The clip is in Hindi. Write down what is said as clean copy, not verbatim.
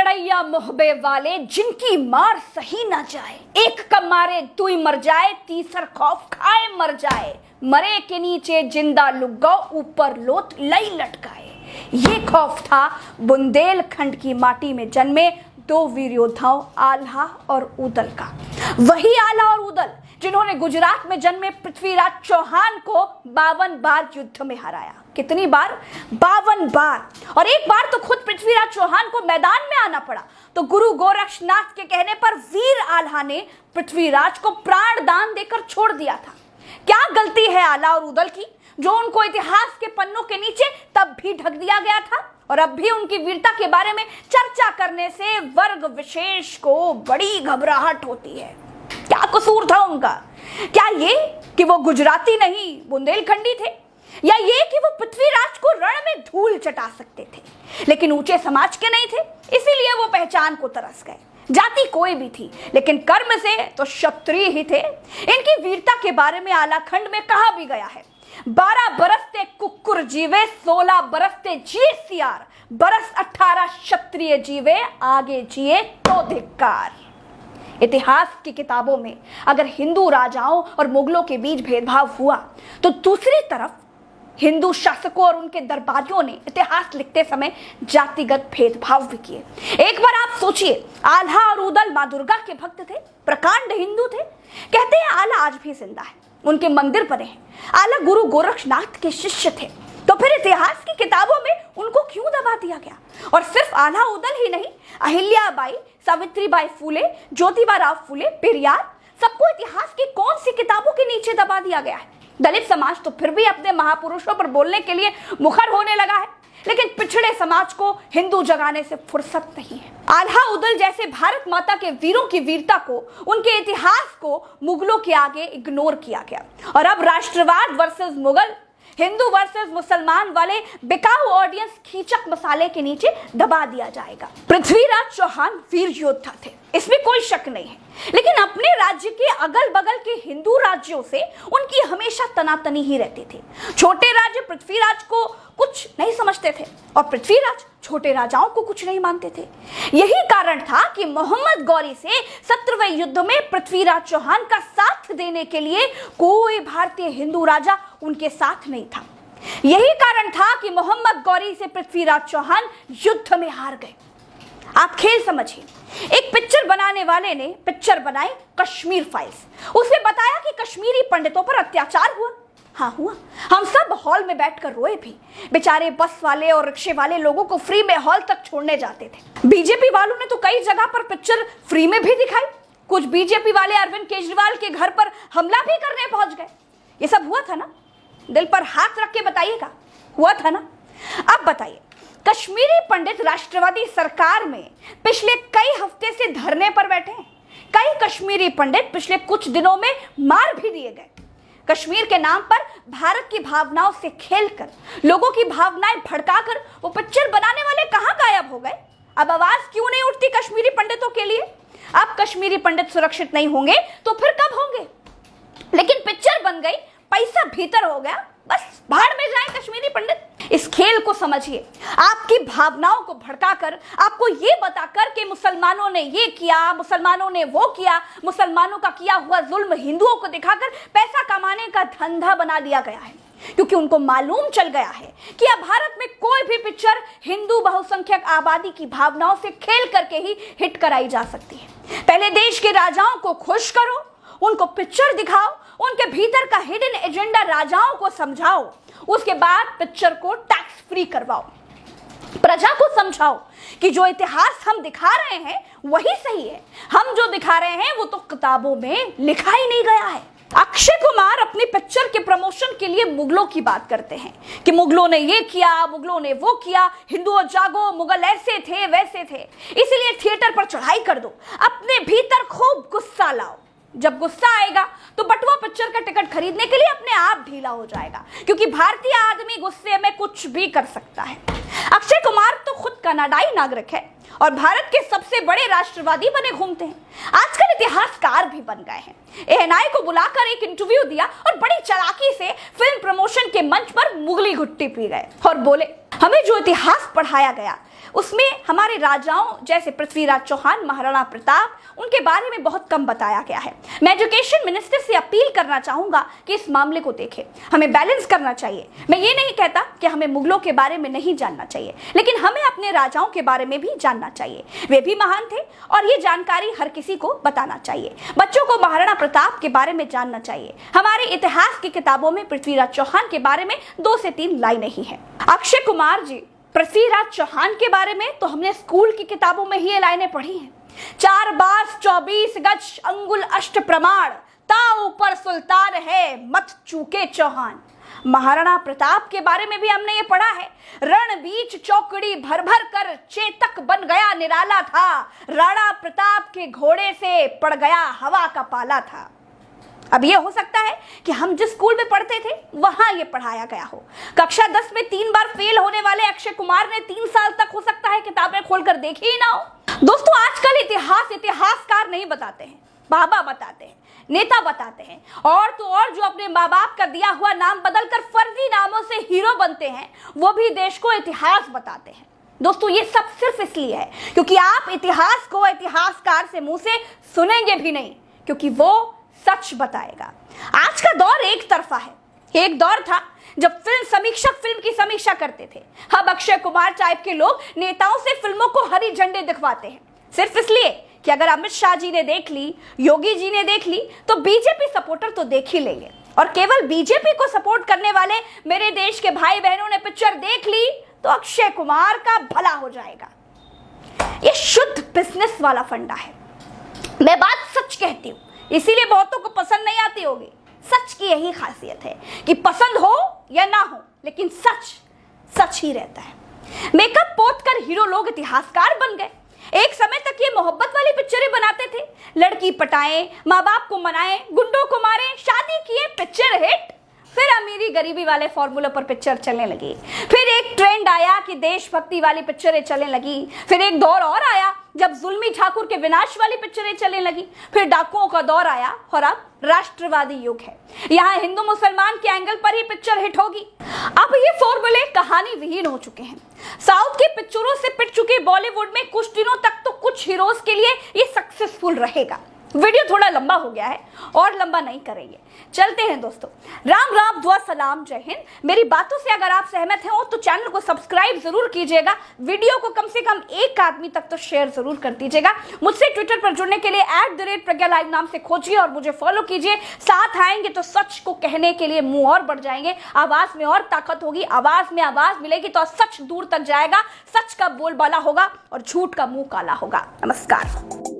लड़ैया मोहबे वाले जिनकी मार सही ना जाए, एक का मारे दुई मर जाए, तीसर खौफ खाए मर जाए, मरे के नीचे जिंदा लुग्गो ऊपर लोथ लई लटकाए। ये खौफ था बुंदेलखंड की माटी में जन्मे दो वीर योद्धाओं आल्हा और उदल का। वही आल्हा और उदल जिन्होंने गुजरात में जन्मे पृथ्वीराज चौहान को 52 बार युद्ध में हराया। कितनी बार? 52 बार। और एक बार तो खुद पृथ्वीराज चौहान को मैदान में आना पड़ा, तो गुरु गोरक्षनाथ के कहने पर वीर आल्हा ने पृथ्वीराज को प्राण दान देकर छोड़ दिया था। क्या गलती है आल्हा और उदल की जो उनको इतिहास के पन्नों के नीचे तब भी ढक दिया गया था, और अब भी उनकी वीरता के बारे में चर्चा करने से वर्ग विशेष को बड़ी घबराहट होती है। क्या कसूर था उनका? क्या ये कि वो गुजराती नहीं बुंदेलखंडी थे, या ये कि वो पृथ्वीराज को रण में धूल चटा सकते थे लेकिन ऊंचे समाज के नहीं थे, इसीलिए वो पहचान को तरस गए। जाति कोई भी थी लेकिन कर्म से तो क्षत्रिय ही थे। इनकी वीरता के बारे में आलाखंड में कहा भी गया है, 12 बरस ते कुकुर जीवे, 16 बरस ते जिए सियार, बरस 18 क्षत्रिय जीवे, आगे जिए तो धिक्कार। इतिहास की किताबों में अगर हिंदू राजाओं और मुगलों के बीच भेदभाव हुआ तो दूसरी तरफ हिंदू शासकों और उनके दरबारियों ने इतिहास लिखते समय जातिगत भेदभाव भी किए। एक बार आप सोचिए, आल्हा और उदल मां दुर्गा के भक्त थे, प्रकांड हिंदू थे। कहते हैं आल्हा आज भी जिंदा है, उनके मंदिर बने हैं। आल्हा गुरु गोरक्षनाथ के शिष्य थे, तो फिर इतिहास की किताबों में उनको क्यों दबा दिया गया? और सिर्फ आल्हा उदल ही नहीं, अहिल्याबाई, सावित्रीबाई फूले, ज्योतिबा राव फूले, पेरियार, सबको इतिहास की कौन सी किताबों के नीचे दबा दिया गया है? दलित समाज तो फिर भी अपने महापुरुषों पर बोलने के लिए मुखर होने लगा है, लेकिन पिछड़े समाज को हिंदू जगाने से फुर्सत नहीं है। आल्हा उदल जैसे भारत माता के वीरों की वीरता को, उनके इतिहास को मुगलों के आगे इग्नोर किया गया, और अब राष्ट्रवाद वर्सेस मुगल, हिंदू वर्सेस मुसलमान वाले बिकाऊ ऑडियंस खींचक मसाले के नीचे दबा दिया जाएगा। पृथ्वीराज चौहान वीर योद्धा थे, इसमें कोई शक नहीं है, लेकिन अपने राज्य के अगल बगल के हिंदू राज्यों से उनकी हमेशा तनातनी ही रहती थी। छोटे राज्य पृथ्वीराज को कुछ नहीं समझते थे और पृथ्वीराज छोटे राजाओं को कुछ नहीं मानते थे। यही कारण था कि मोहम्मद गौरी से 17वें युद्ध में पृथ्वीराज चौहान का साथ देने के लिए कोई भारतीय हिंदू राजा उनके साथ नहीं था। यही कारण था कि मोहम्मद गौरी से पृथ्वीराज चौहान युद्ध में हार गए। आप खेल समझिए, एक पिक्चर बनाने वाले ने पिक्चर बनाई कश्मीर फाइल्स। उसने बताया कि कश्मीरी पंडितों पर अत्याचार हुआ। हाँ हुआ, हम सब हॉल में बैठकर रोए भी। बेचारे बस वाले और रिक्शे वाले लोगों को फ्री में हॉल तक छोड़ने जाते थे। बीजेपी वालों ने तो कई जगह पर पिक्चर फ्री में भी दिखाई। कुछ बीजेपी वाले अरविंद केजरीवाल के घर पर हमला भी करने पहुंच गए। ये सब हुआ था ना? दिल पर हाथ रख के बताइएगा, हुआ था ना? अब बताइए, कश्मीरी पंडित राष्ट्रवादी सरकार में पिछले कई हफ्ते से धरने पर बैठे हैं। कई कश्मीरी पंडित पिछले कुछ दिनों में मार भी दिए गए। कश्मीर के नाम पर भारत की भावनाओं से खेलकर, लोगों की भावनाएं भड़काकर वो पिक्चर बनाने वाले कहां गायब हो गए? अब आवाज क्यों नहीं उठती कश्मीरी पंडितों के लिए? अब कश्मीरी पंडित सुरक्षित नहीं होंगे तो फिर कब होंगे? लेकिन पिक्चर बन गई, पैसा भीतर हो गया, बस भाड़ में जाए कश्मीरी पंडित। इस खेल को समझिए, आपकी भावनाओं को भड़काकर, आपको ये बताकर कि मुसलमानों ने ये किया, मुसलमानों ने वो किया, मुसलमानों का किया हुआ जुल्म हिंदुओं को दिखाकर पैसा कमाने का धंधा बना लिया गया है। क्योंकि उनको मालूम चल गया है कि अब भारत में कोई भी पिक्चर हिंदू बहुसंख्यक आबादी की भावनाओं से खेल करके ही हिट कराई जा सकती है। पहले देश के राजाओं को खुश करो, उनको पिक्चर दिखाओ, उनके भीतर का हिडन एजेंडा राजाओं को समझाओ, उसके बाद पिक्चर को टैक्स फ्री करवाओ। प्रजा को समझाओ कि जो इतिहास हम दिखा रहे हैं वही सही है, हम जो दिखा रहे हैं वो तो किताबों में लिखा ही नहीं गया है। अक्षय कुमार अपनी पिक्चर के प्रमोशन के लिए मुगलों की बात करते हैं कि मुगलों ने ये किया, मुगलों ने वो किया, हिंदुओं जागो, मुगल ऐसे थे वैसे थे, इसलिए थिएटर पर चढ़ाई कर दो, अपने भीतर खूब गुस्सा लाओ। जब गुस्सा आएगा तो बटुआ पिक्चर का टिकट खरीदने के लिए अपने आप ढीला हो जाएगा, क्योंकि भारतीय आदमी गुस्से में कुछ भी कर सकता है। अक्षय कुमार तो खुद कनाडाई नागरिक है और भारत के सबसे बड़े राष्ट्रवादी बने घूमते हैं। आजकल इतिहासकार भी बन गए हैं। एएनआई को बुलाकर एक इंटरव्यू दिया और बड़ी चालाकी से फिल्म प्रमोशन के मंच पर मुगली घुट्टी पी गए और बोले, हमें जो इतिहास पढ़ाया गया उसमें हमारे राजाओं जैसे पृथ्वीराज चौहान, महाराणा प्रताप, उनके बारे में बहुत कम बताया गया है। मैं एजुकेशन मिनिस्टर से अपील करना चाहूंगा कि इस मामले को देखें। हमें बैलेंस करना चाहिए। मैं ये नहीं कहता कि हमें मुगलों के बारे में नहीं जानना चाहिए, लेकिन हमें अपने राजाओं के बारे में भी जानना चाहिए। वे भी महान थे और ये जानकारी हर किसी को बताना चाहिए। बच्चों को महाराणा प्रताप के बारे में जानना चाहिए। हमारे इतिहास की किताबों में पृथ्वीराज चौहान के बारे में 2 से 3 लाइन ही है। अक्षय कुमार जी, पृथ्वीराज चौहान के बारे में तो हमने स्कूल की किताबों में ही ये लाइनें पढ़ी हैं। 4 बास 24 गज अंगुल अष्ट प्रमाण, ता ऊपर सुल्तान है मत चूके चौहान। महाराणा प्रताप के बारे में भी हमने ये पढ़ा है। रण बीच चौकड़ी भर भर कर चेतक बन गया निराला था, राणा प्रताप के घोड़े से पड़ गया हवा का पाला था। अब ये हो सकता है कि हम जिस स्कूल में पढ़ते थे वहां ये पढ़ाया गया हो। कक्षा 10 में 3 बार फेल होने वाले अक्षय कुमार ने 3 साल तक हो सकता है किताबें खोलकर देखी ही ना हो। दोस्तों, आजकल इतिहासकार नहीं बताते हैं, बाबा बताते हैं, नेता बताते हैं, और तो और जो अपने माँ बाप का दिया हुआ नाम बदलकर फर्जी नामों से हीरो बनते हैं, वो भी देश को इतिहास बताते हैं। दोस्तों, ये सब सिर्फ इसलिए है क्योंकि आप इतिहास को इतिहासकार से मुंह से सुनेंगे भी नहीं, क्योंकि वो सच बताएगा। आज का दौर एक तरफा है। एक दौर था जब फिल्म समीक्षक फिल्म की समीक्षा करते थे। अब अक्षय कुमार टाइप के लोग नेताओं से फिल्मों को हरी झंडे दिखवाते हैं, सिर्फ इसलिए कि अगर अमित शाह जी ने देख ली, योगी जी ने देख ली, तो बीजेपी सपोर्टर तो देख ही लेंगे। और केवल बीजेपी को सपोर्ट करने वाले मेरे देश के भाई बहनों ने पिक्चर देख ली तो अक्षय कुमार का भला हो जाएगा। ये शुद्ध बिजनेस वाला फंडा है। मैं बात सच कहती हूं, इसीलिए बहुतों को पसंद नहीं आती होगी। सच की यही खासियत है कि पसंद हो या ना हो, लेकिन सच सच ही रहता है। मेकअप पोत कर हीरो लोग इतिहासकार बन गए। एक समय तक ये मोहब्बत वाली पिक्चरें बनाते थे, लड़की पटाएं, माँ बाप को मनाएं, गुंडों को मारें, शादी किए, पिक्चर हिट। फिर अमीरी गरीबी वाले फॉर्मूले पर पिक्चर चलने लगी। फिर एक ट्रेंड आया कि देशभक्ति वाली पिक्चरें चलने लगी। फिर एक दौर और आया जब जुल्मी ठाकुर के विनाश वाली पिक्चरें चलने लगी। फिर डाकुओं का दौर आया और अब राष्ट्रवादी युग है। यहाँ हिंदू मुसलमान के एंगल पर ही पिक्चर हिट होगी। अब ये फॉर्मूले कहानी विहीन हो चुके हैं। साउथ की पिक्चरों से पिट चुके बॉलीवुड में कुछ दिनों तक तो कुछ हीरोज के लिए ये सक्सेसफुल रहेगा। वीडियो थोड़ा लंबा हो गया है और लंबा नहीं करेंगे, चलते हैं दोस्तों। राम राम, दुआ सलाम, जय हिंद। मेरी बातों से अगर आप सहमत हैं तो चैनल को सब्सक्राइब जरूर कीजिएगा। वीडियो को कम से कम 1 आदमी तक तो शेयर जरूर कर दीजिएगा। मुझसे ट्विटर पर जुड़ने के लिए @प्रज्ञा नाम से खोजिए और मुझे फॉलो कीजिए। साथ आएंगे तो सच को कहने के लिए मुंह और बढ़ जाएंगे, आवाज में और ताकत होगी, आवाज में आवाज मिलेगी तो सच दूर तक जाएगा, सच का बोलबाला होगा और झूठ का मुंह काला होगा। नमस्कार।